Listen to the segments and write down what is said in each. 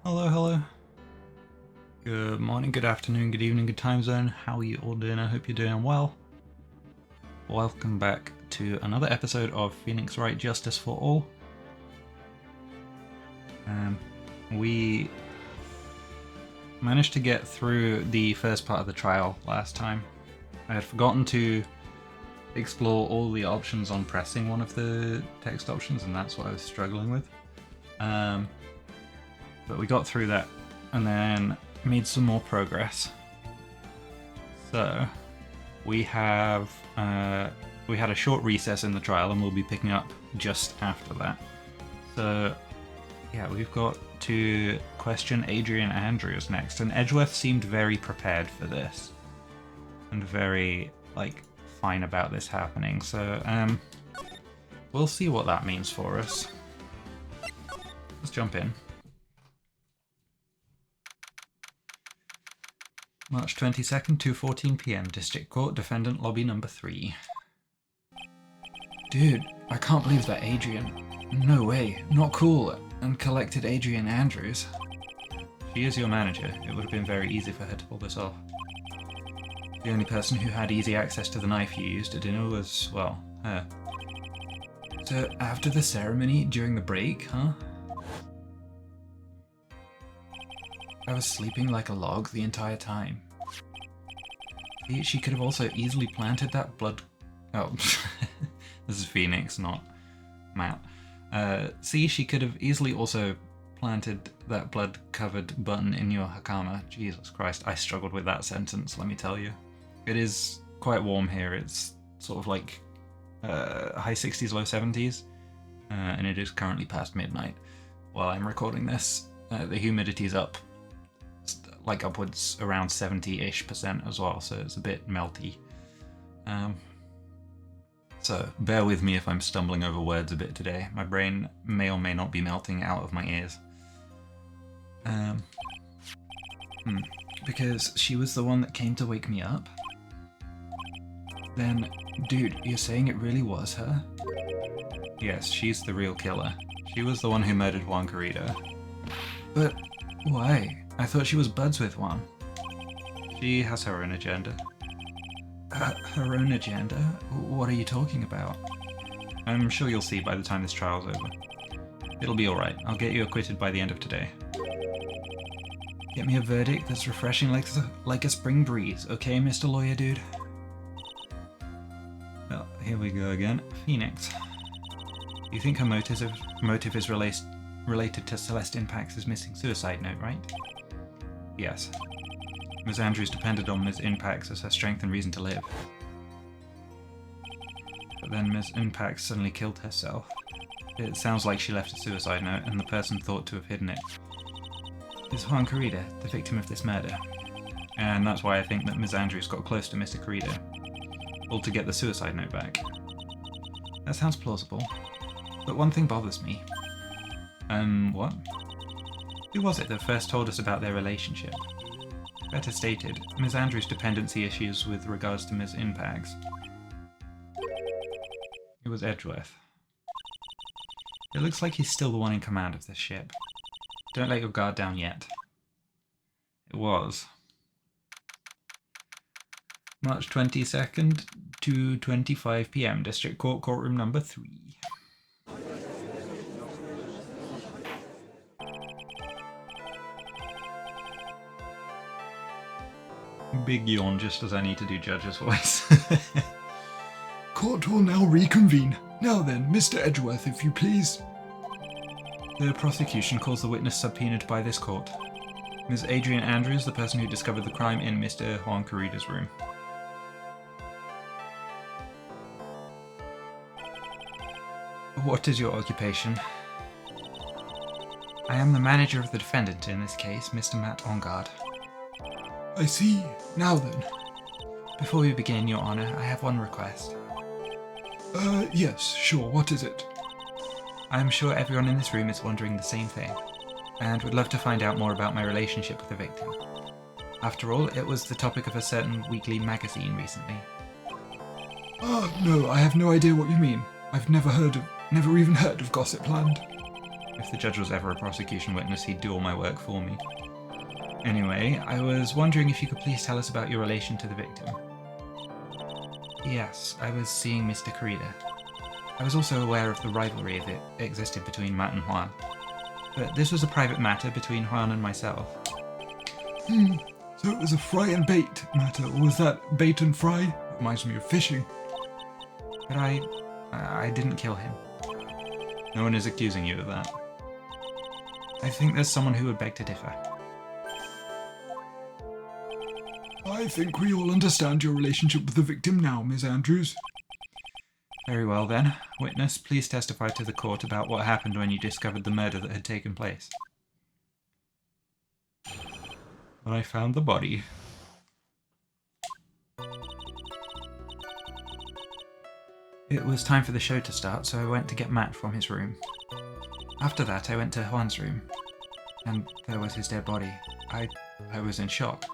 Hello, hello. Good morning, good afternoon, good evening, good time zone. How are you all doing? I hope you're doing well. Welcome back to another episode of Phoenix Wright Justice for All. We managed to get through the first part of the trial last time. I had forgotten to explore all the options on pressing one of the text options, and that's what I was struggling with. But we got through that and then made some more progress. So we had a short recess in the trial, and we'll be picking up just after that. So yeah, we've got to question Adrian Andrews next, and Edgeworth seemed very prepared for this and very fine about this happening. So we'll see what that means for us. Let's jump in. March 22nd, 2:14 p.m. District Court, Defendant Lobby Number 3. Dude, I can't believe that Adrian... No way, not cool, and collected Adrian Andrews. She is your manager. It would have been very easy for her to pull this off. The only person who had easy access to the knife you used at dinner was, well, her. So after the ceremony, during the break, huh? I was sleeping like a log the entire time. She could have also easily planted that blood... Oh, this is Phoenix, not Matt. She could have easily also planted that blood-covered button in your Hakama. Jesus Christ, I struggled with that sentence, let me tell you. It is quite warm here. It's sort of like high 60s, low 70s, and it is currently past midnight. While I'm recording this, the humidity's up upwards around 70-ish% as well, so it's a bit melty. So bear with me if I'm stumbling over words a bit today. My brain may or may not be melting out of my ears. Because she was the one that came to wake me up? Then, dude, you're saying it really was her? Yes, she's the real killer. She was the one who murdered Juan Carrito. But why? I thought she was buds with Juan. She has her own agenda. Her own agenda? What are you talking about? I'm sure you'll see by the time this trial's over. It'll be alright. I'll get you acquitted by the end of today. Get me a verdict that's refreshing like a spring breeze, okay, Mr. Lawyer Dude? Well, here we go again. Phoenix. You think her motive is related to Celestine Pax's missing suicide note, right? Yes. Ms. Andrews depended on Ms. Inpax as her strength and reason to live. But then Ms. Inpax suddenly killed herself. It sounds like she left a suicide note, and the person thought to have hidden it is Juan Carrito, the victim of this murder. And that's why I think that Ms. Andrews got close to Mr. Carrito, all to get the suicide note back. That sounds plausible. But one thing bothers me. What? Who was it that first told us about their relationship? Better stated, Ms. Andrews' dependency issues with regards to Ms. Inpax. It was Edgeworth. It looks like he's still the one in command of this ship. Don't let your guard down yet. It was. March 22nd, 2:25 p.m. District Court, Courtroom Number 3. Big yawn just as I need to do Judge's voice. Court will now reconvene. Now then, Mr. Edgeworth, if you please. The prosecution calls the witness subpoenaed by this court. Ms. Adrian Andrews, the person who discovered the crime in Mr. Juan Carrito's room. What is your occupation? I am the manager of the defendant in this case, Mr. Matt Ongard. I see. Now then. Before we begin, Your Honor, I have one request. Yes, sure. What is it? I am sure everyone in this room is wondering the same thing, and would love to find out more about my relationship with the victim. After all, it was the topic of a certain weekly magazine recently. No, I have no idea what you mean. I've never even heard of Gossipland. If the judge was ever a prosecution witness, he'd do all my work for me. Anyway, I was wondering if you could please tell us about your relation to the victim. Yes, I was seeing Mr. Corrida. I was also aware of the rivalry that existed between Matt and Juan. But this was a private matter between Juan and myself. So it was a fry and bait matter, or was that bait and fry? Reminds me of fishing. But I didn't kill him. No one is accusing you of that. I think there's someone who would beg to differ. I think we all understand your relationship with the victim now, Miss Andrews. Very well then. Witness, please testify to the court about what happened when you discovered the murder that had taken place. When I found the body. It was time for the show to start, so I went to get Matt from his room. After that, I went to Juan's room, and there was his dead body. I was in shock.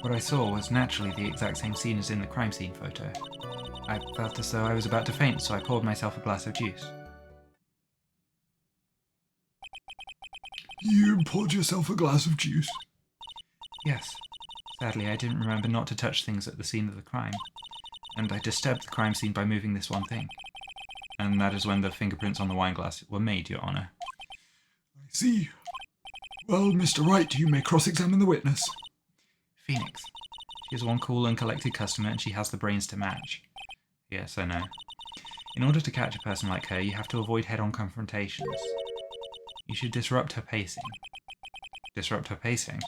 What I saw was naturally the exact same scene as in the crime scene photo. I felt as though I was about to faint, so I poured myself a glass of juice. You poured yourself a glass of juice? Yes. Sadly, I didn't remember not to touch things at the scene of the crime, and I disturbed the crime scene by moving this one thing. And that is when the fingerprints on the wine glass were made, Your Honour. I see. Well, Mr. Wright, you may cross-examine the witness. Phoenix. She is one cool and collected customer, and she has the brains to match. Yes, I know. In order to catch a person like her, you have to avoid head-on confrontations. You should disrupt her pacing. Disrupt her pacing?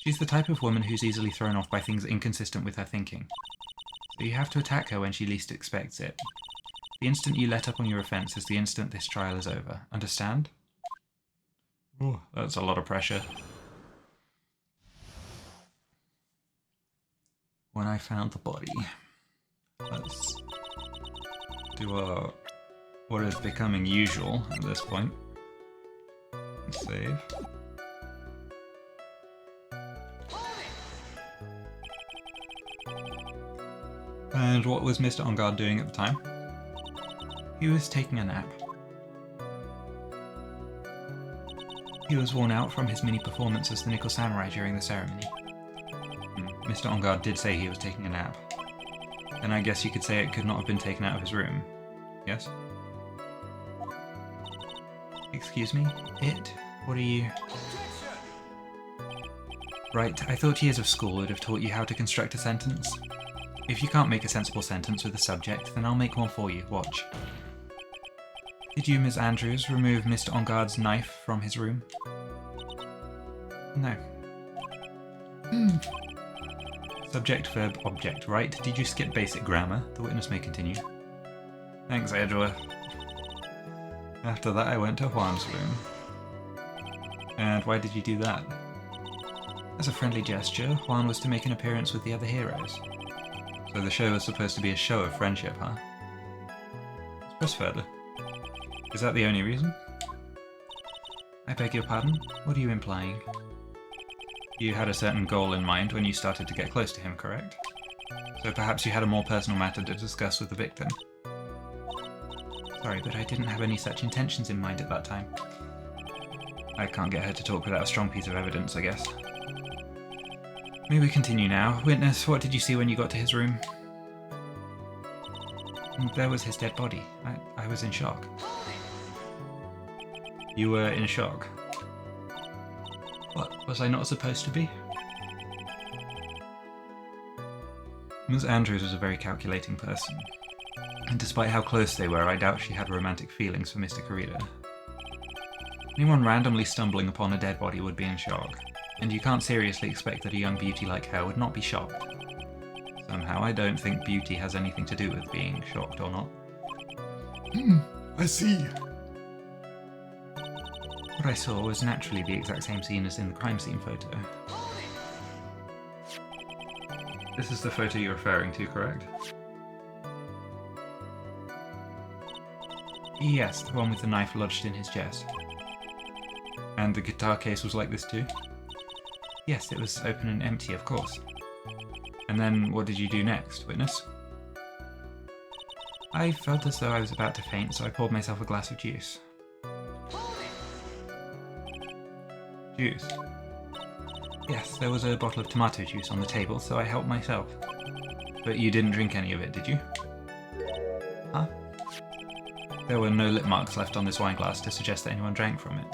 She's the type of woman who's easily thrown off by things inconsistent with her thinking. So you have to attack her when she least expects it. The instant you let up on your offence is the instant this trial is over. Understand? Oh, that's a lot of pressure. When I found the body. Let's do what is becoming usual at this point. Save. And what was Mr. On Guard doing at the time? He was taking a nap. He was worn out from his mini performance as the Nickel Samurai during the ceremony. Mr. On Guard did say he was taking a nap. Then I guess you could say it could not have been taken out of his room. Yes? Excuse me? It? What are you... Right, I thought years of school would have taught you how to construct a sentence. If you can't make a sensible sentence with a subject, then I'll make one for you. Watch. Did you, Ms. Andrews, remove Mr. On Guard's knife from his room? No. Subject, verb, object, right? Did you skip basic grammar? The witness may continue. Thanks, Edgeworth. After that, I went to Juan's room. And why did you do that? As a friendly gesture, Juan was to make an appearance with the other heroes. So the show was supposed to be a show of friendship, huh? Let's press further. Is that the only reason? I beg your pardon? What are you implying? You had a certain goal in mind when you started to get close to him, correct? So perhaps you had a more personal matter to discuss with the victim. Sorry, but I didn't have any such intentions in mind at that time. I can't get her to talk without a strong piece of evidence, I guess. May we continue now? Witness, what did you see when you got to his room? There was his dead body. I was in shock. You were in shock? What, was I not supposed to be? Ms. Andrews was a very calculating person, and despite how close they were, I doubt she had romantic feelings for Mr. Corrida. Anyone randomly stumbling upon a dead body would be in shock, and you can't seriously expect that a young beauty like her would not be shocked. Somehow, I don't think beauty has anything to do with being shocked or not. I see. What I saw was naturally the exact same scene as in the crime scene photo. This is the photo you're referring to, correct? Yes, the one with the knife lodged in his chest. And the guitar case was like this too? Yes, it was open and empty, of course. And then what did you do next, witness? I felt as though I was about to faint, so I poured myself a glass of juice. Juice? Yes, there was a bottle of tomato juice on the table, so I helped myself. But you didn't drink any of it, did you? Huh? There were no lip marks left on this wine glass to suggest that anyone drank from it.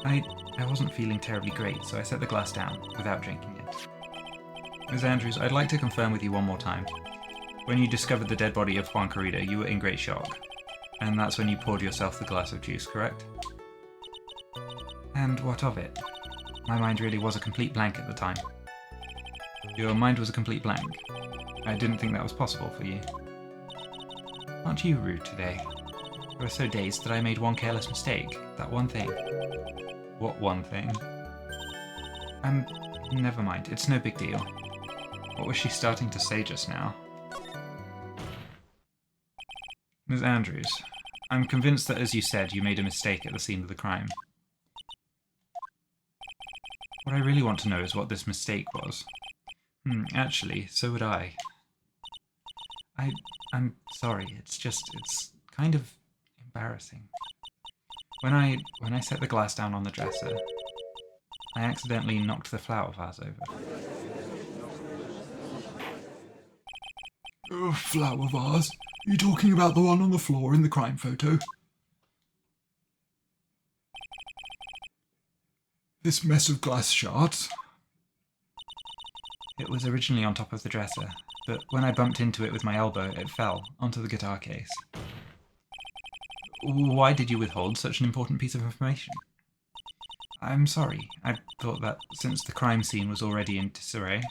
I wasn't feeling terribly great, so I set the glass down, without drinking it. Ms. Andrews, I'd like to confirm with you one more time. When you discovered the dead body of Juan Corrida, you were in great shock. And that's when you poured yourself the glass of juice, correct? And what of it? My mind really was a complete blank at the time. Your mind was a complete blank. I didn't think that was possible for you. Aren't you rude today? I was so dazed that I made one careless mistake. That one thing. What one thing? Never mind. It's no big deal. What was she starting to say just now? Ms. Andrews, I'm convinced that, as you said, you made a mistake at the scene of the crime. What I really want to know is what this mistake was. Actually, so would I. I'm sorry, it's kind of embarrassing. When I set the glass down on the dresser, I accidentally knocked the flower vase over. Flower vase? Are you talking about the one on the floor in the crime photo? This mess of glass shards? It was originally on top of the dresser, but when I bumped into it with my elbow, it fell onto the guitar case. Why did you withhold such an important piece of information? I'm sorry. I thought that since the crime scene was already in disarray,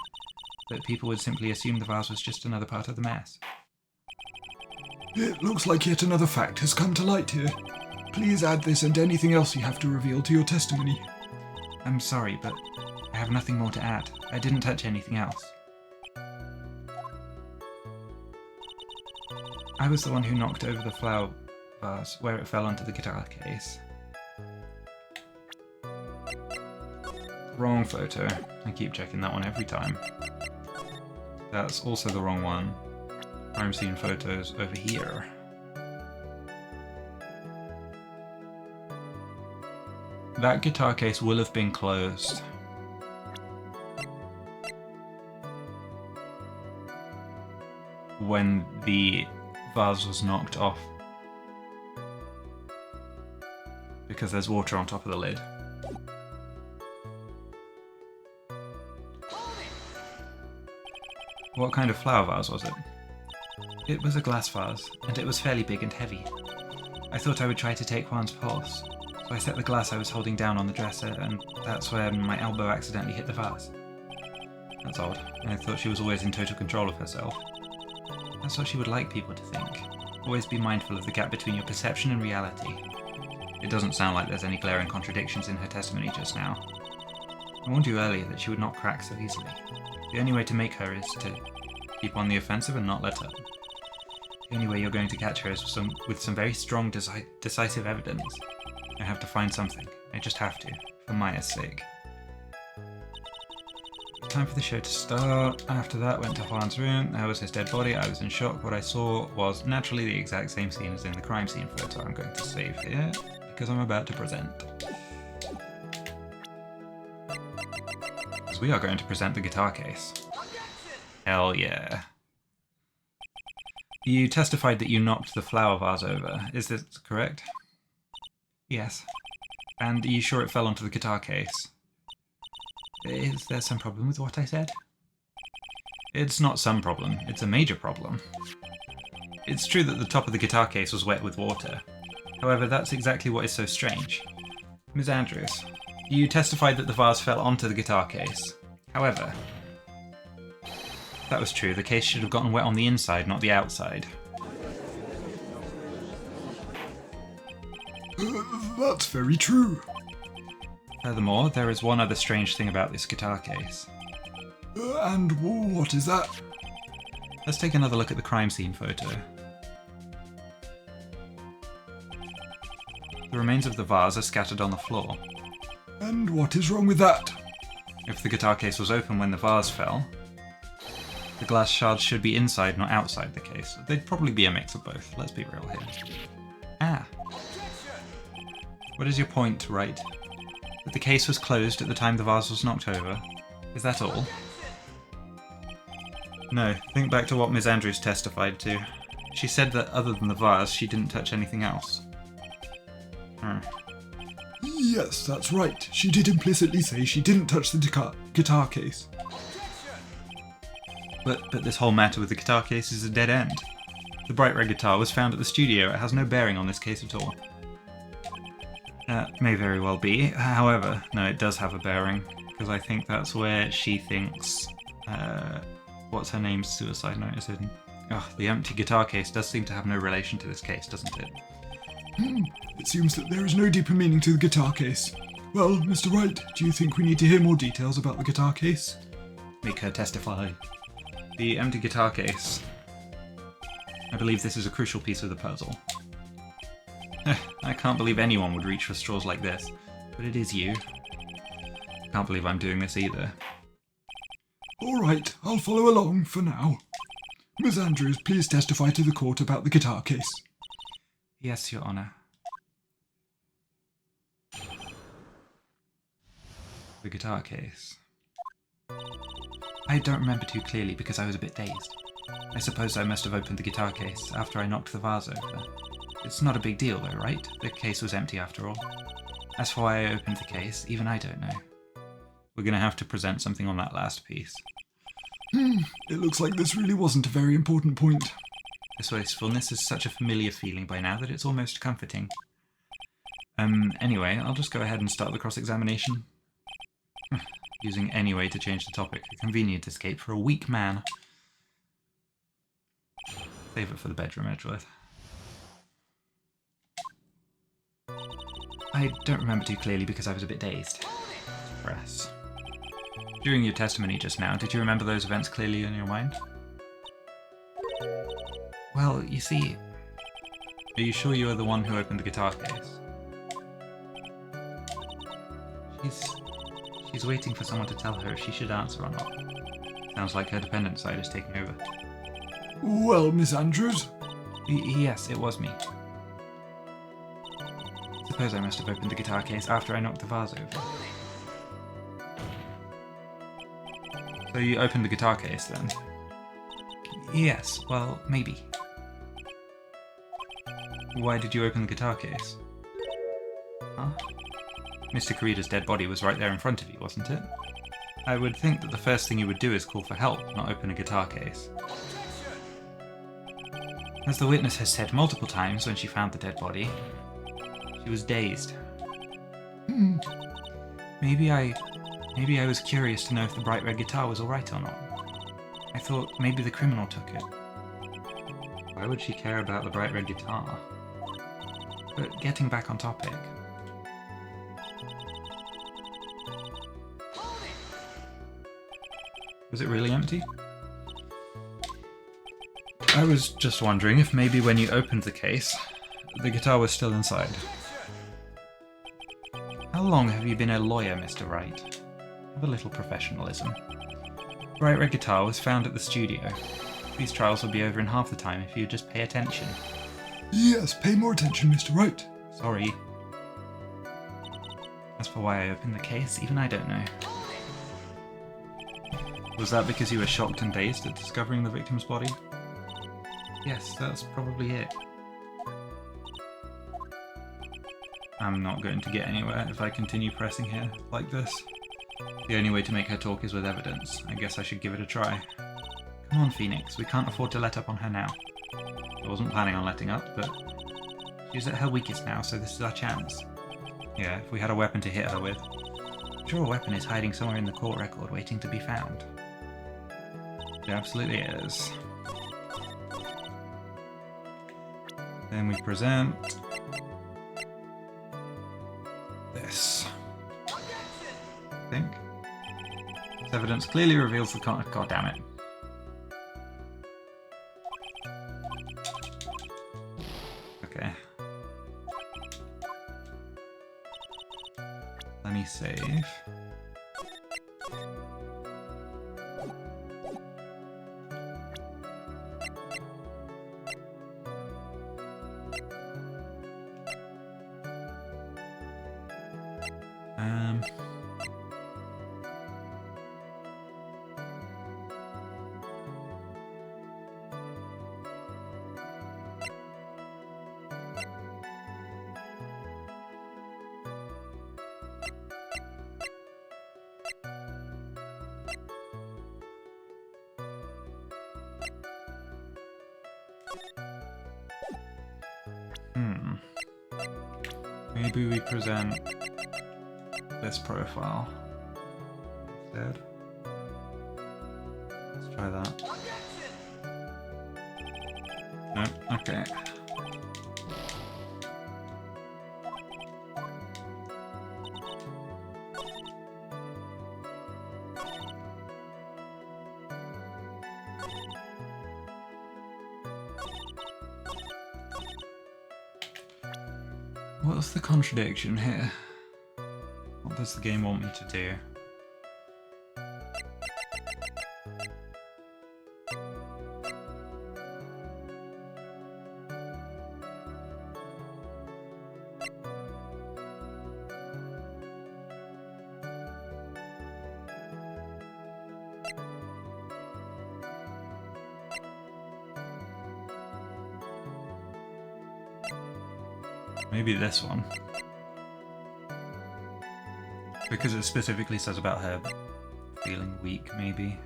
that people would simply assume the vase was just another part of the mess. It looks like yet another fact has come to light here. Please add this and anything else you have to reveal to your testimony. I'm sorry, but I have nothing more to add. I didn't touch anything else. I was the one who knocked over the flower vase where it fell onto the guitar case. Wrong photo. I keep checking that one every time. That's also the wrong one. Crime scene photos over here. That guitar case will have been closed. When the vase was knocked off. Because there's water on top of the lid. What kind of flower vase was it? It was a glass vase, and it was fairly big and heavy. I thought I would try to take Juan's pulse, so I set the glass I was holding down on the dresser, and that's where my elbow accidentally hit the vase. That's odd. I thought she was always in total control of herself. That's what she would like people to think. Always be mindful of the gap between your perception and reality. It doesn't sound like there's any glaring contradictions in her testimony just now. I warned you earlier that she would not crack so easily. The only way to make her is to keep on the offensive and not let her. The only way you're going to catch her is with some very strong, decisive evidence. I have to find something. I just have to, for Maya's sake. Time for the show to start. After that, went to Juan's room. There was his dead body. I was in shock. What I saw was naturally the exact same scene as in the crime scene photo. I'm going to save here, because I'm about to present. Because we are going to present the guitar case. Hell yeah. You testified that you knocked the flower vase over. Is this correct? Yes. And are you sure it fell onto the guitar case? Is there some problem with what I said? It's not some problem, it's a major problem. It's true that the top of the guitar case was wet with water. However, that's exactly what is so strange. Ms. Andrews, you testified that the vase fell onto the guitar case. However, that was true. The case should have gotten wet on the inside, not the outside. That's very true. Furthermore, there is one other strange thing about this guitar case. And what is that? Let's take another look at the crime scene photo. The remains of the vase are scattered on the floor. And what is wrong with that? If the guitar case was open when the vase fell, The glass shards should be inside, not outside the case. They'd probably be a mix of both, let's be real here. Ah. What is your point, Wright? That the case was closed at the time the vase was knocked over? Is that all? No, think back to what Ms. Andrews testified to. She said that other than the vase, she didn't touch anything else. Yes, that's right. She did implicitly say she didn't touch the guitar case. But this whole matter with the guitar case is a dead end. The bright red guitar was found at the studio. It has no bearing on this case at all. May very well be. However, no, it does have a bearing, because I think that's where she thinks, what's her name's suicide note is hidden. Oh, the empty guitar case does seem to have no relation to this case, doesn't it? It seems that there is no deeper meaning to the guitar case. Well, Mr. Wright, do you think we need to hear more details about the guitar case? Make her testify. The empty guitar case. I believe this is a crucial piece of the puzzle. I can't believe anyone would reach for straws like this, but it is you. I can't believe I'm doing this either. All right, I'll follow along for now. Ms. Andrews, please testify to the court about the guitar case. Yes, Your Honour. The guitar case. I don't remember too clearly because I was a bit dazed. I suppose I must have opened the guitar case after I knocked the vase over. It's not a big deal though, right? The case was empty after all. As for why I opened the case, even I don't know. We're gonna have to present something on that last piece. It looks like this really wasn't a very important point. This wastefulness is such a familiar feeling by now that it's almost comforting. Anyway, I'll just go ahead and start the cross-examination. Using anyway to change the topic. A convenient escape for a weak man. Save it for the bedroom, Edgeworth. I don't remember too clearly because I was a bit dazed. Press. During your testimony just now, did you remember those events clearly in your mind? Well, you see... Are you sure you are the one who opened the guitar case? She's waiting for someone to tell her if she should answer or not. Sounds like her dependent side is taking over. Well, Miss Andrews? Yes, it was me. Suppose I must have opened the guitar case after I knocked the vase over. So you opened the guitar case then? Yes, well, maybe. Why did you open the guitar case? Huh? Mr. Karida's dead body was right there in front of you, wasn't it? I would think that the first thing you would do is call for help, not open a guitar case. As the witness has said multiple times when she found the dead body, she was dazed. Maybe I was curious to know if the bright red guitar was alright or not. I thought maybe the criminal took it. Why would she care about the bright red guitar? But getting back on topic. Was it really empty? I was just wondering if maybe when you opened the case, the guitar was still inside. How long have you been a lawyer, Mr. Wright? Have a little professionalism. Bright red guitar was found at the studio. These trials would be over in half the time if you would just pay attention. Yes, pay more attention, Mr. Wright. Sorry. As for why I opened the case, even I don't know. Was that because you were shocked and dazed at discovering the victim's body? Yes, that's probably it. I'm not going to get anywhere if I continue pressing here like this. The only way to make her talk is with evidence. I guess I should give it a try. Come on, Phoenix, we can't afford to let up on her now. I wasn't planning on letting up, but she's at her weakest now, so this is our chance. Yeah, if we had a weapon to hit her with. I'm sure a weapon is hiding somewhere in the court record waiting to be found. It absolutely is. Then we present this. I think. This evidence clearly reveals the God damn it. Okay. Let me save. Um. Maybe we present this profile instead. Let's try that. No, okay. What's the contradiction here? What does the game want me to do? Maybe this one. Because it specifically says about her feeling weak, maybe.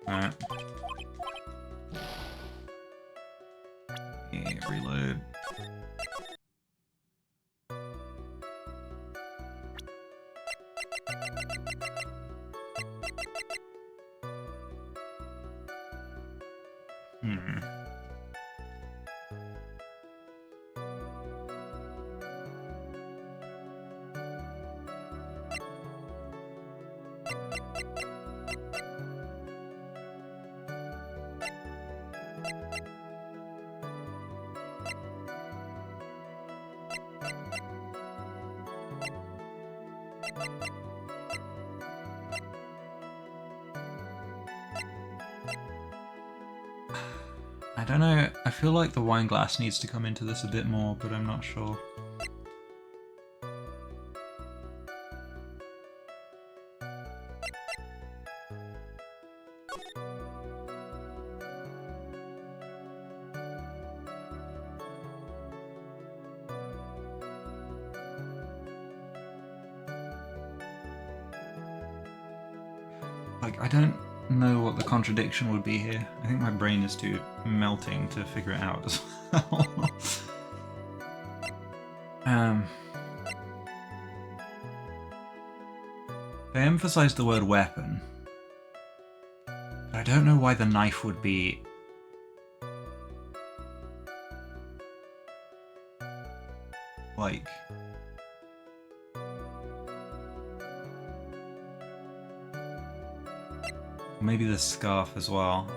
Alright. Yeah, reload. I don't know, I feel like the wine glass needs to come into this a bit more, but I'm not sure. Like, I don't know what the contradiction would be here. I think my brain is too melting to figure it out as well. They emphasized the word weapon, but I don't know why the knife would be like... Maybe the scarf as well.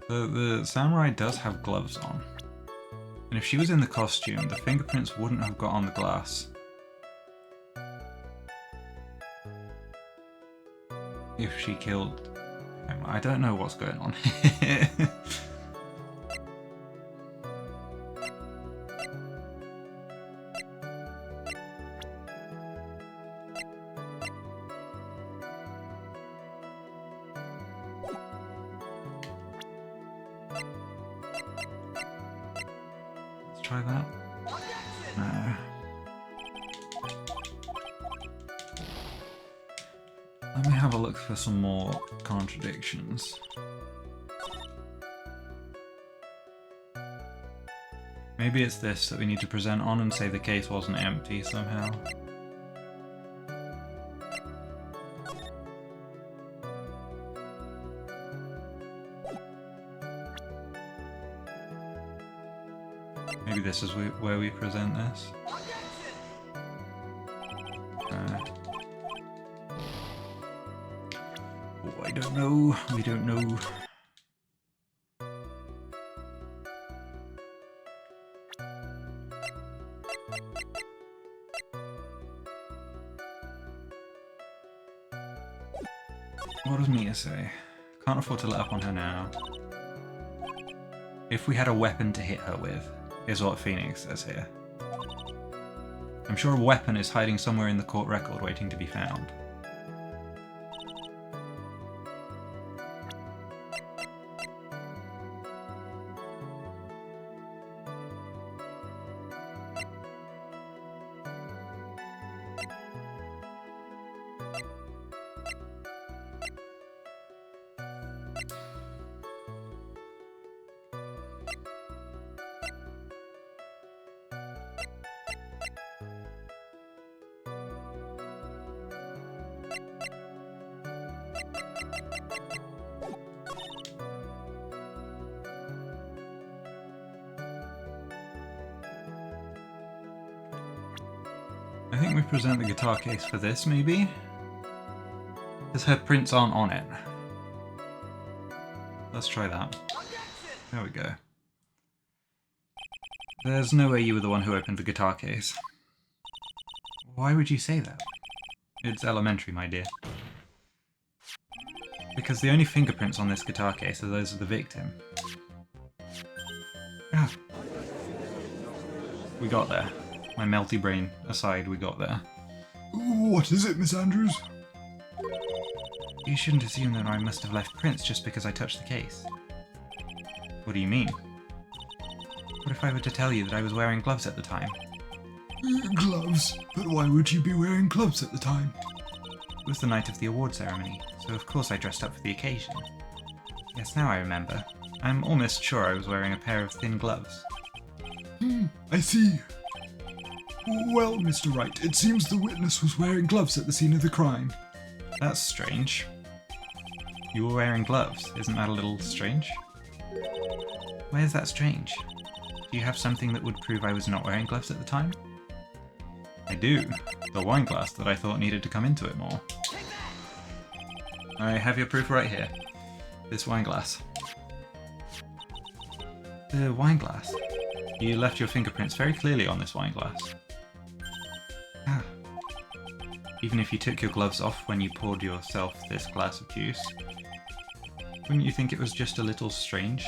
The samurai does have gloves on. And if she was in the costume, the fingerprints wouldn't have got on the glass. If she killed him. I don't know what's going on here. Let's try that. No. Let me have a look for some more contradictions. Maybe it's this that we need to present on and say the case wasn't empty somehow. Maybe this is where we present this. Oh, I don't know. We don't know. What does Mia say? Can't afford to let up on her now. If we had a weapon to hit her with, is what Phoenix says here. I'm sure a weapon is hiding somewhere in the court record waiting to be found. I think we present the guitar case for this, maybe? Because her prints aren't on it. Let's try that. There we go. There's no way you were the one who opened the guitar case. Why would you say that? It's elementary, my dear. Because the only fingerprints on this guitar case are those of the victim. Ah. We got there. My melty brain aside, we got there. What is it, Miss Andrews? You shouldn't assume that I must have left prints just because I touched the case. What do you mean? What if I were to tell you that I was wearing gloves at the time? Gloves? But why would you be wearing gloves at the time? It was the night of the award ceremony, so of course I dressed up for the occasion. Yes, now I remember. I'm almost sure I was wearing a pair of thin gloves. I see. Well, Mr. Wright, it seems the witness was wearing gloves at the scene of the crime. That's strange. You were wearing gloves. Isn't that a little strange? Why is that strange? Do you have something that would prove I was not wearing gloves at the time? I do. The wine glass that I thought needed to come into it more. I have your proof right here. This wine glass. The wine glass? You left your fingerprints very clearly on this wine glass. Ah. Even if you took your gloves off when you poured yourself this glass of juice, wouldn't you think it was just a little strange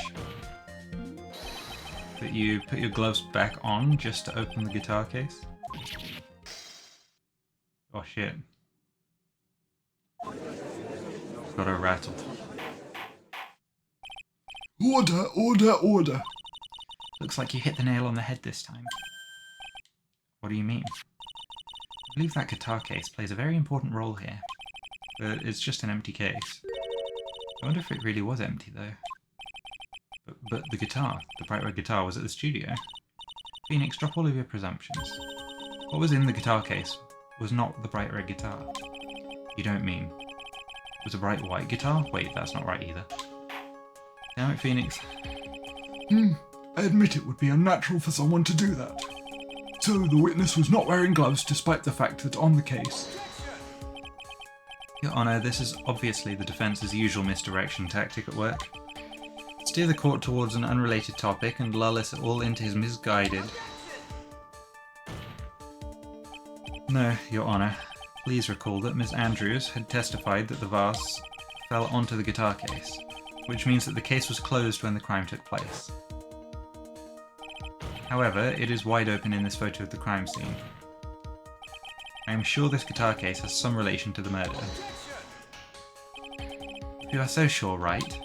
that you put your gloves back on just to open the guitar case? Oh shit. Got her rattled. Order, order, order. Looks like you hit the nail on the head this time. What do you mean? I believe that guitar case plays a very important role here. But it's just an empty case. I wonder if it really was empty, though. But the guitar, the bright red guitar, was at the studio. Phoenix, drop all of your presumptions. What was in the guitar case was not the bright red guitar. You don't mean... It was a bright white guitar? Wait, that's not right either. Damn it, Phoenix. I admit it would be unnatural for someone to do that. So the witness was not wearing gloves despite the fact that on the case... Your Honour, this is obviously the defence's usual misdirection tactic at work. Steer the court towards an unrelated topic and lull us all into his misguided... No, Your Honour. Please recall that Miss Andrews had testified that the vase fell onto the guitar case, which means that the case was closed when the crime took place. However, it is wide open in this photo of the crime scene. I am sure this guitar case has some relation to the murder. If you are so sure, Wright,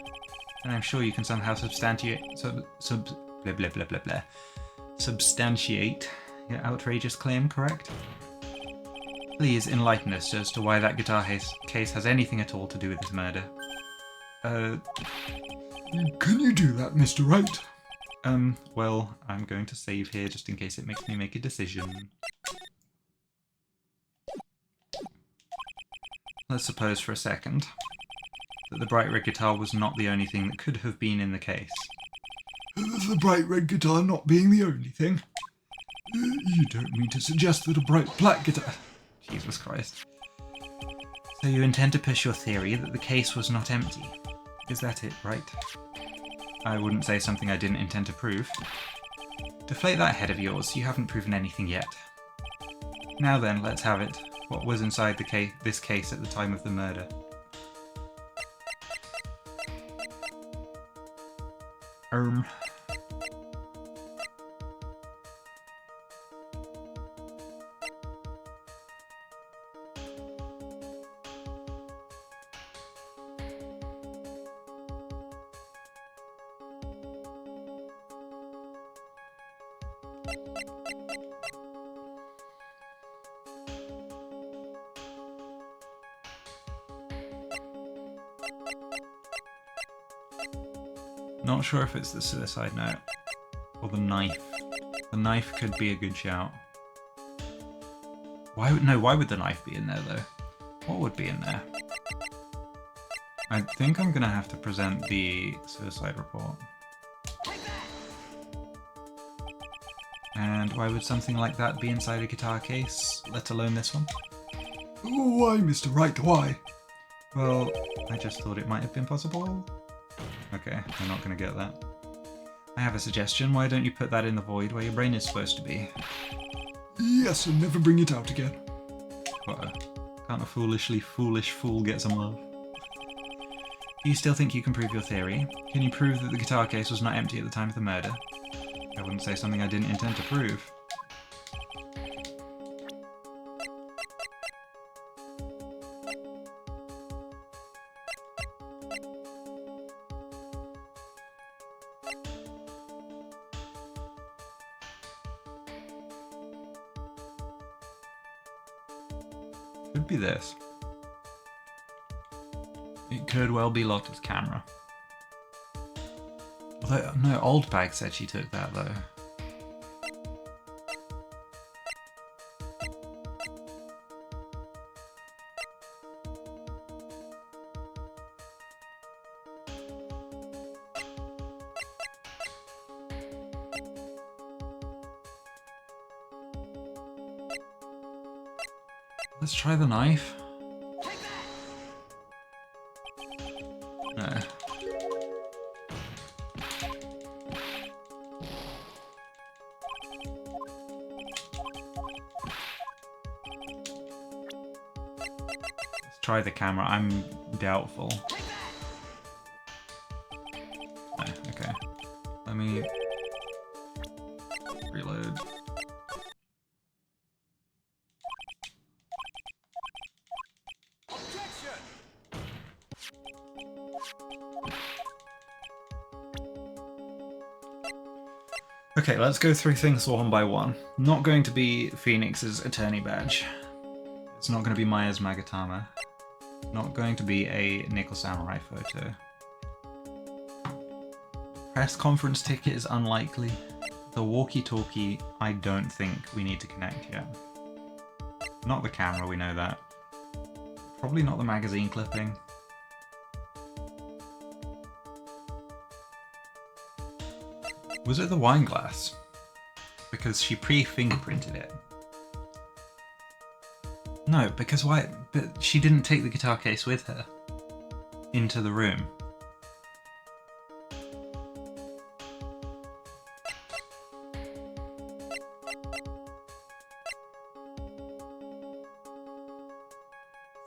then I'm sure you can somehow substantiate your outrageous claim, correct? Please enlighten us as to why that guitar case has anything at all to do with this murder. Can you do that, Mr. Wright? Well, I'm going to save here just in case it makes me make a decision. Let's suppose for a second that the bright red guitar was not the only thing that could have been in the case. The bright red guitar not being the only thing? You don't mean to suggest that a bright black guitar... Jesus Christ. So you intend to push your theory that the case was not empty? Is that it, right? I wouldn't say something I didn't intend to prove. Deflate that head of yours, you haven't proven anything yet. Now then, let's have it. What was inside this case at the time of the murder? Um, Not sure if it's the suicide note or the knife. The knife could be a good shout. Why would the knife be in there though? What would be in there? I think I'm gonna have to present the suicide report. And why would something like that be inside a guitar case, let alone this one? why, Mr. Wright, why? Well, I just thought it might have been possible. Okay, we're not gonna get that. I have a suggestion, why don't you put that in the void where your brain is supposed to be? Yes, and never bring it out again. Can't a foolish fool get some love? Do you still think you can prove your theory? Can you prove that the guitar case was not empty at the time of the murder? I wouldn't say something I didn't intend to prove. Could be this. It could well be Lotta's camera. Although, no, Old Bag said she took that though. Let's try the knife. No. Let's try the camera. I'm doubtful. No, okay. Let me reload. Okay, let's go through things one by one. Not going to be Phoenix's attorney badge. It's not going to be Maya's Magatama. Not going to be a Nickel Samurai photo. Press conference ticket is unlikely. The walkie-talkie, I don't think we need to connect yet. Not the camera, we know that. Probably not the magazine clipping. Was it the wine glass? Because she pre-fingerprinted it. No, because why? But she didn't take the guitar case with her into the room.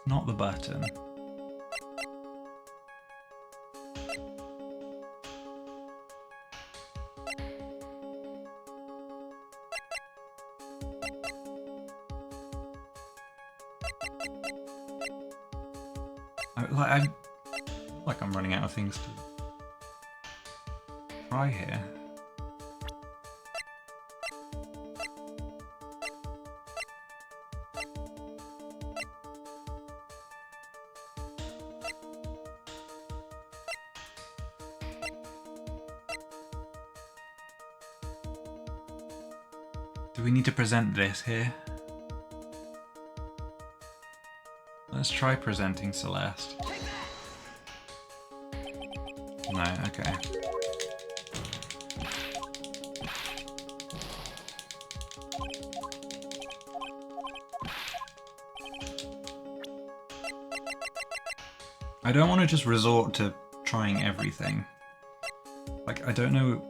Not the button. I feel like I'm running out of things to try here. Do we need to present this here? Let's try presenting Celeste. No, okay. I don't want to just resort to trying everything. Like, I don't know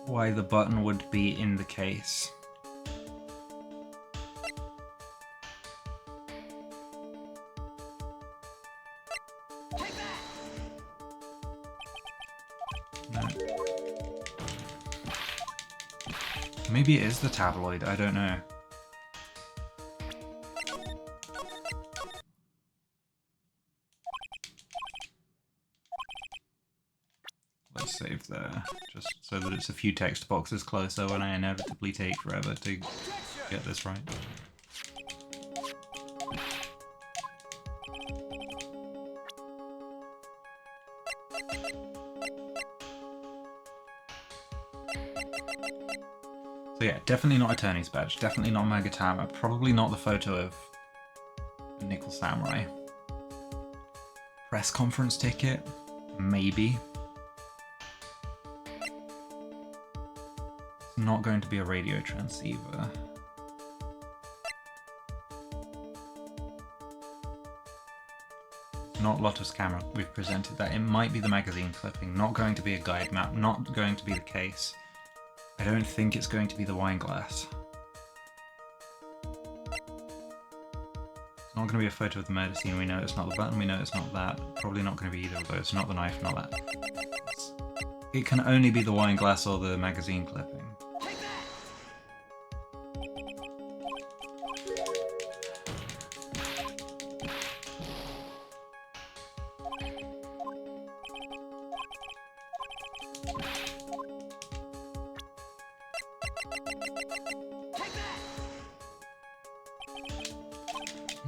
why the button would be in the case. Maybe it is the tabloid, I don't know. Let's save there, just so that it's a few text boxes closer when I inevitably take forever to get this right. So yeah, definitely not Attorney's Badge, definitely not Magatama, probably not the photo of the Nickel Samurai. Press conference ticket? Maybe. It's not going to be a radio transceiver. Not Lotto's camera, we've presented that. It might be the magazine clipping, not going to be a guide map, not going to be the case. I don't think it's going to be the wine glass. It's not going to be a photo of the murder scene, we know it's not the button, we know it's not that. Probably not going to be either of those, not the knife, not that. It can only be the wine glass or the magazine clipping.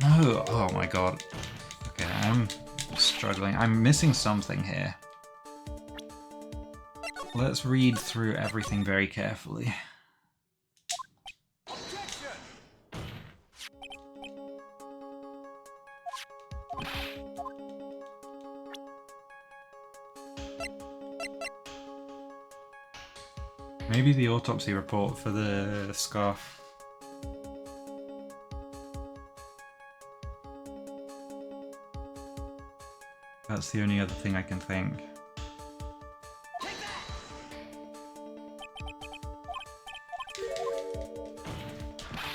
No! Oh my god. Okay, I'm struggling. I'm missing something here. Let's read through everything very carefully. Maybe the autopsy report for the scarf. That's the only other thing I can think.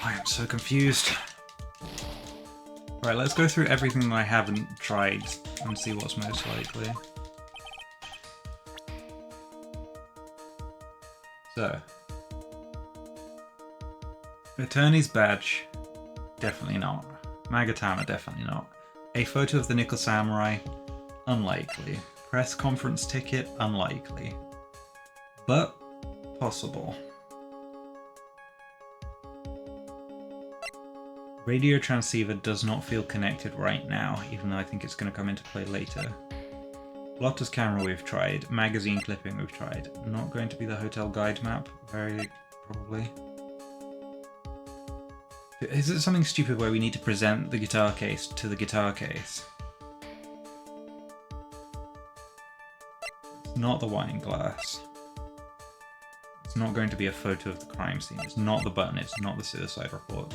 I am so confused. Right, let's go through everything that I haven't tried and see what's most likely. So, Attorney's Badge, definitely not. Magatama, definitely not. A photo of the Nickel Samurai, unlikely. Press conference ticket, unlikely. But possible. Radio transceiver does not feel connected right now, even though I think it's going to come into play later. Lotto's camera we've tried, magazine clipping we've tried. Not going to be the hotel guide map, very probably. Is it something stupid where we need to present the guitar case to the guitar case? It's not the wine glass. It's not going to be a photo of the crime scene. It's not the button, it's not the suicide report.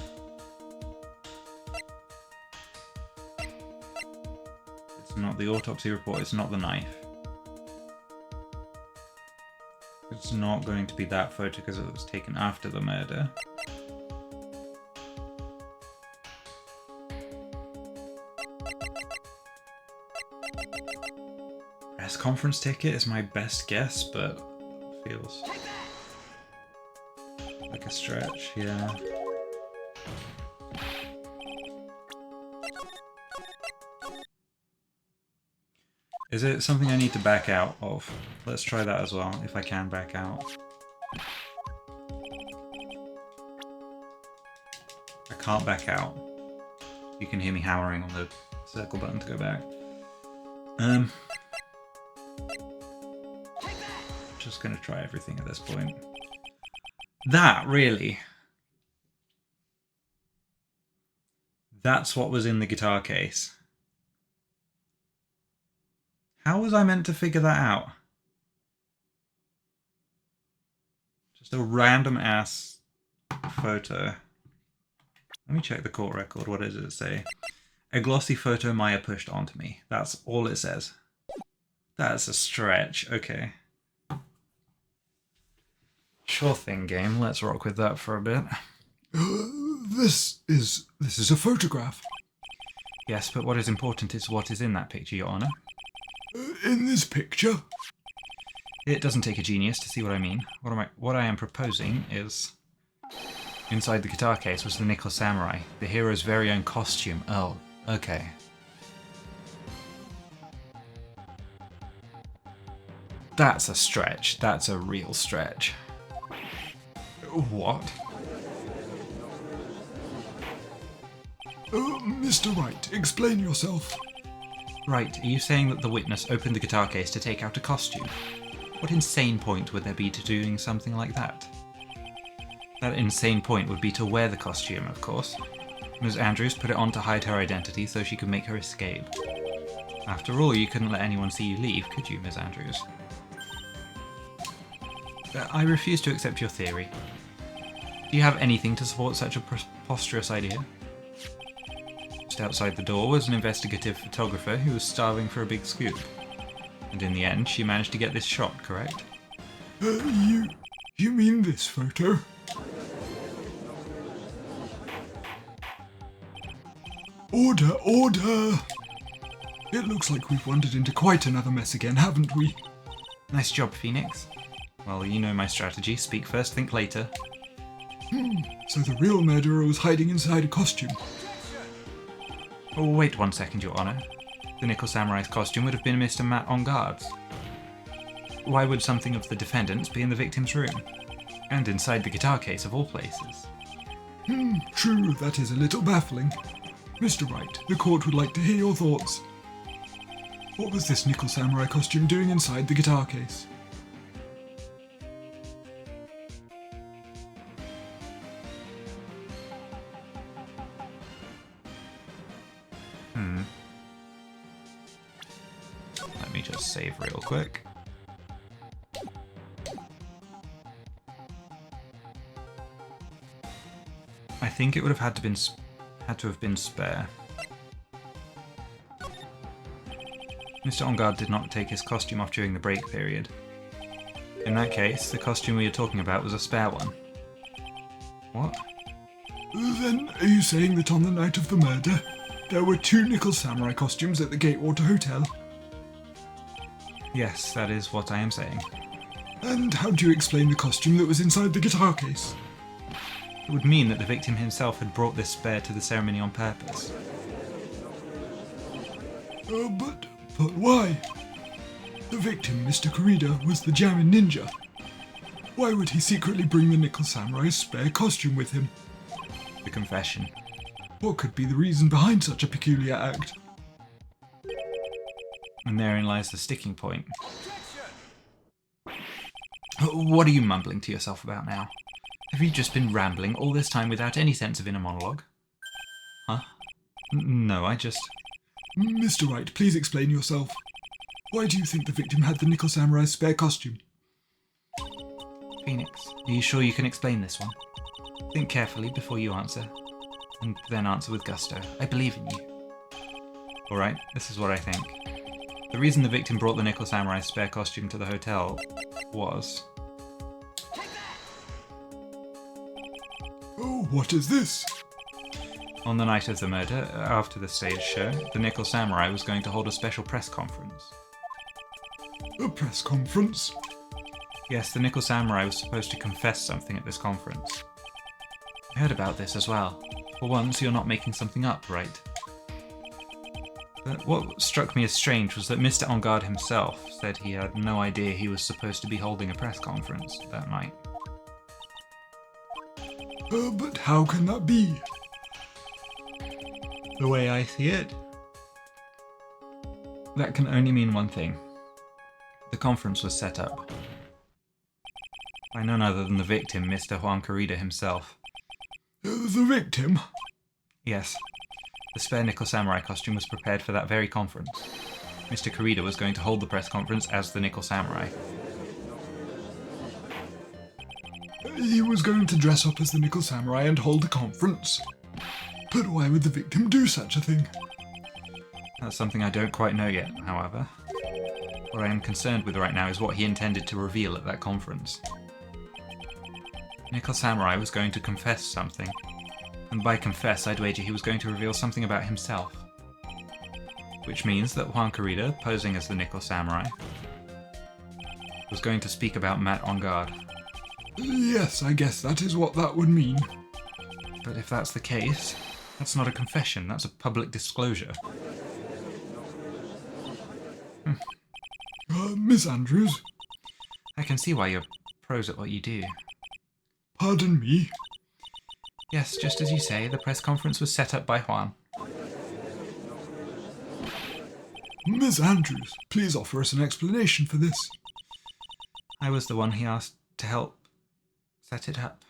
It's not the autopsy report, it's not the knife. It's not going to be that photo because it was taken after the murder. Press conference ticket is my best guess, but feels like a stretch, yeah. Is it something I need to back out of? Let's try that as well, if I can back out. I can't back out. You can hear me hammering on the circle button to go back. Just gonna try everything at this point. That, really? That's what was in the guitar case. How was I meant to figure that out? Just a random ass photo. Let me check the court record. What does it say? A glossy photo Maya pushed onto me. That's all it says. That's a stretch. Okay. Sure thing, game. Let's rock with that for a bit. This is a photograph. Yes, but what is important is what is in that picture, Your Honor. In this picture? It doesn't take a genius to see what I mean. What I am proposing is... Inside the guitar case was the Nickel Samurai, the hero's very own costume. Oh, okay. That's a stretch. That's a real stretch. What? Mr. Wright, explain yourself. Right, are you saying that the witness opened the guitar case to take out a costume? What insane point would there be to doing something like that? That insane point would be to wear the costume, of course. Ms. Andrews put it on to hide her identity so she could make her escape. After all, you couldn't let anyone see you leave, could you, Ms. Andrews? I refuse to accept your theory. Do you have anything to support such a preposterous idea? Just outside the door was an investigative photographer who was starving for a big scoop. And in the end, she managed to get this shot, correct? You mean this photo? Order, order! It looks like we've wandered into quite another mess again, haven't we? Nice job, Phoenix. Well, you know my strategy. Speak first, think later. So the real murderer was hiding inside a costume. Oh, wait 1 second, Your Honor. The Nickel Samurai's costume would have been Mr. Matt on guard's. Why would something of the defendant's be in the victim's room? And inside the guitar case, of all places. True, that is a little baffling. Mr. Wright, the court would like to hear your thoughts. What was this Nickel Samurai costume doing inside the guitar case? Let me just save real quick. I think it would have had to have been spare. Mr. On Guard did not take his costume off during the break period. In that case, the costume we are talking about was a spare one. What? Then, are you saying that on the night of the murder, there were 2 Nickel Samurai costumes at the Gatewater Hotel? Yes, that is what I am saying. And how do you explain the costume that was inside the guitar case? It would mean that the victim himself had brought this spare to the ceremony on purpose. But why? The victim, Mr. Kurita, was the Jammin' Ninja. Why would he secretly bring the Nickel Samurai's spare costume with him? The confession. What could be the reason behind such a peculiar act? And therein lies the sticking point. What are you mumbling to yourself about now? Have you just been rambling all this time without any sense of inner monologue? Huh? No, I just... Mr. Wright, please explain yourself. Why do you think the victim had the Nickel Samurai's spare costume? Phoenix, are you sure you can explain this one? Think carefully before you answer. And then answer with gusto. I believe in you. Alright, this is what I think. The reason the victim brought the Nickel Samurai's spare costume to the hotel was... Oh, what is this? On the night of the murder, after the stage show, the Nickel Samurai was going to hold a special press conference. A press conference? Yes, the Nickel Samurai was supposed to confess something at this conference. I heard about this as well. For once, you're not making something up, right? But what struck me as strange was that Mr. On Guard himself said he had no idea he was supposed to be holding a press conference that night. But how can that be? The way I see it, that can only mean one thing. The conference was set up by none other than the victim, Mr. Juan Corrida himself. The victim? Yes. The spare Nickel Samurai costume was prepared for that very conference. Mr. Corrida was going to hold the press conference as the Nickel Samurai. He was going to dress up as the Nickel Samurai and hold a conference? But why would the victim do such a thing? That's something I don't quite know yet, however. What I am concerned with right now is what he intended to reveal at that conference. Nickel Samurai was going to confess something, and by confess I'd wager he was going to reveal something about himself. Which means that Juan Corrida, posing as the Nickel Samurai, was going to speak about Matt on guard. Yes, I guess that is what that would mean. But if that's the case, that's not a confession, that's a public disclosure. Miss Andrews? I can see why you're pros at what you do. Pardon me? Yes, just as you say, the press conference was set up by Juan. Miss Andrews, please offer us an explanation for this. I was the one he asked to help set it up.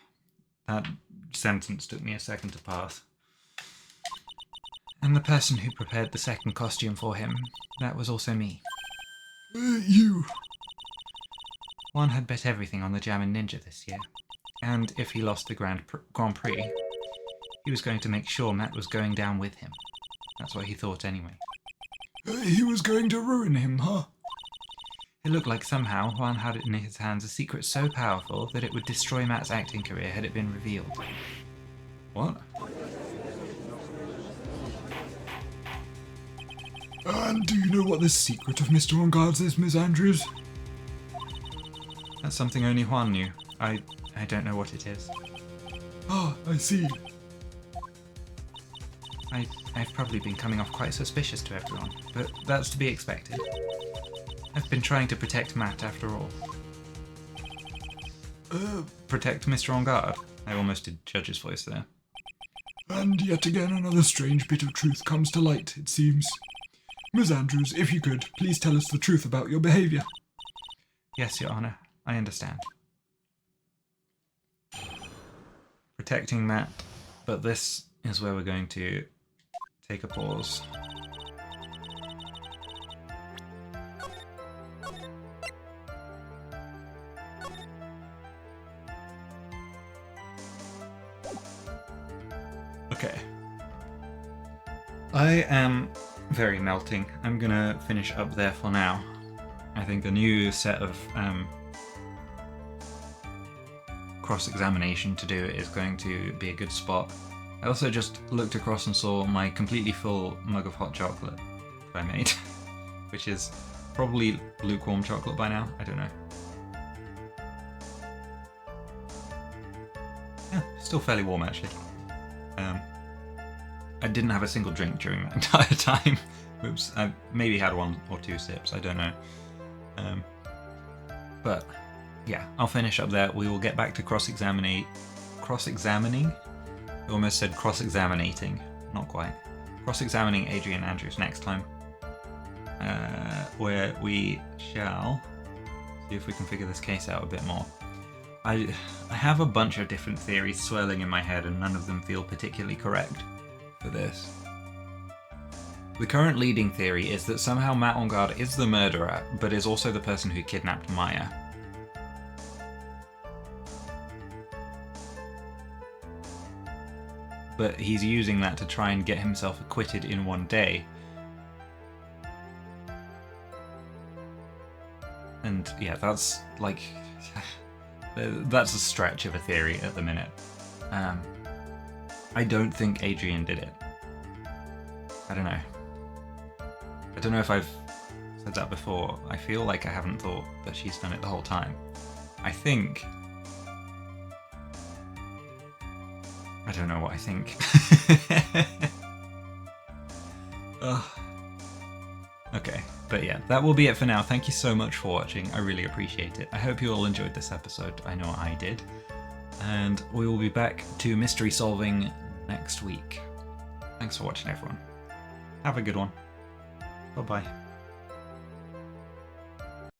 That sentence took me a second to pass. And the person who prepared the second costume for him, that was also me. You... Juan had bet everything on the Jammin' Ninja this year. And if he lost the Grand Prix, he was going to make sure Matt was going down with him. That's what he thought anyway. He was going to ruin him, huh? It looked like somehow Juan had in his hands a secret so powerful that it would destroy Matt's acting career had it been revealed. What? And do you know what the secret of Mr. On Guard's is, Miss Andrews? That's something only Juan knew. I don't know what it is. Ah, I see. I've probably been coming off quite suspicious to everyone, but that's to be expected. I've been trying to protect Matt after all. Protect Mr. On Guard? I almost did Judge's voice there. And yet again another strange bit of truth comes to light, it seems. Miss Andrews, if you could, please tell us the truth about your behaviour. Yes, Your Honour, I understand. Protecting Matt, but this is where we're going to take a pause. Okay. I am very melting. I'm gonna finish up there for now. I think a new set of cross-examination to do is going to be a good spot. I also just looked across and saw my completely full mug of hot chocolate that I made, which is probably lukewarm chocolate by now, I don't know. Yeah, still fairly warm actually. I didn't have a single drink during that entire time. Oops, I maybe had 1 or 2 sips, I don't know. But yeah, I'll finish up there. We will get back to cross-examining. I almost said cross-examinating, not quite. Cross-examining Adrian Andrews next time, where we shall see if we can figure this case out a bit more. I have a bunch of different theories swirling in my head and none of them feel particularly correct for this. The current leading theory is that somehow Matt On Guard is the murderer, but is also the person who kidnapped Maya. But he's using that to try and get himself acquitted in one day. And yeah, that's like... that's a stretch of a theory at the minute. I don't think Adrian did it. I don't know. I don't know if I've said that before. I feel like I haven't thought that she's done it the whole time. I think... I don't know what I think. Okay, but yeah, that will be it for now. Thank you so much for watching. I really appreciate it. I hope you all enjoyed this episode. I know I did. And we will be back to mystery solving next week. Thanks for watching, everyone. Have a good one. Bye-bye.